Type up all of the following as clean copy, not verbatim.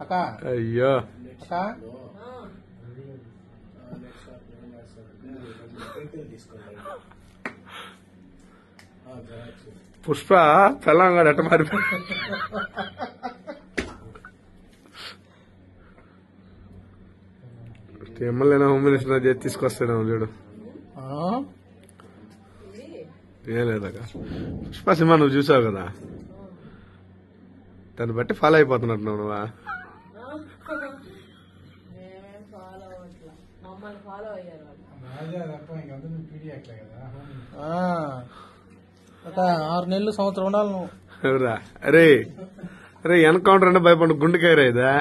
అక్క అయ్యో అక్క పుష్ప తెలంగాణ ఎట్ట మారిపోయి ఎమ్మెల్యేనా హోమ్ మినిస్టర్ చేసి తీసుకొస్తాడు చూడు. ఏం లేదక్క పుష్ప సినిమా నువ్వు చూసావు కదా, దాన్ని బట్టి ఫాలో అయిపోతున్నట్టు నువ్వా? అక్క 6 నెలలు సంవత్సరం ఉండాలి నువ్వు. ఎవరా? అరే అరే ఎన్కౌంటర్ అంటే భయపడు గుండెకాయరా ఇదా?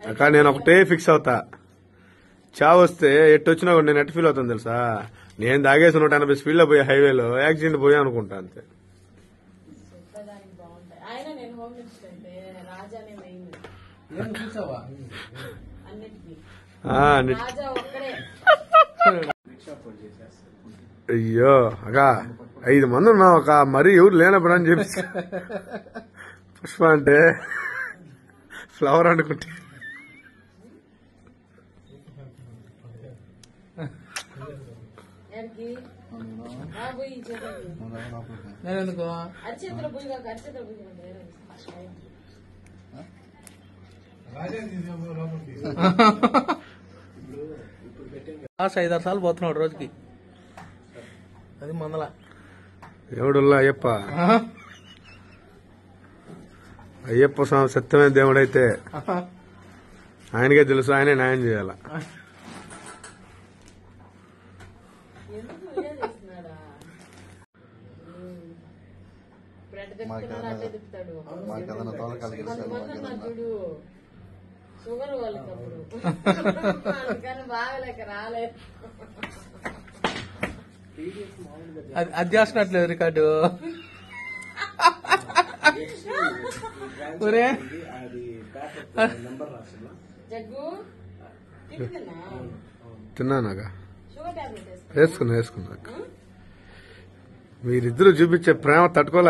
అక్క నేను ఒకటే ఫిక్స్ అవుతా, చావు వస్తే ఎట్టొచ్చినా కూడా నేను ఎట్ ఫీల్ అవుతాను తెలుసా? నేను దాగేసి 180 స్పీడ్ లో పోయే హైవేలో యాక్సిడెంట్ పోయా అనుకుంటా అంతే. అయ్యో అక్క 5 మంది ఉన్నాం అక్క, మరీ ఎవరు లేనప్పుడు అని చెప్పి పుష్ప అంటే ఫ్లవర్ అనుకుంటే నేనెందుకు 5-6 సార్లు పోతున్నాడు రోజుకి, అది మందల. దేవుడుల్లా అయ్యప్ప, అయ్యప్ప స్వామి సత్యమైన దేవుడైతే ఆయనకే తెలుసు, ఆయనే న్యాయం చేయాల. షుగర్ వాళ్ళకి బాగలేక రాలేదు. అది చేస్తున్నట్లేదు రికార్డు. తిన్నానాక వేసుకున్నాక మీరిద్దరు చూపించే ప్రేమ తట్టుకోలే.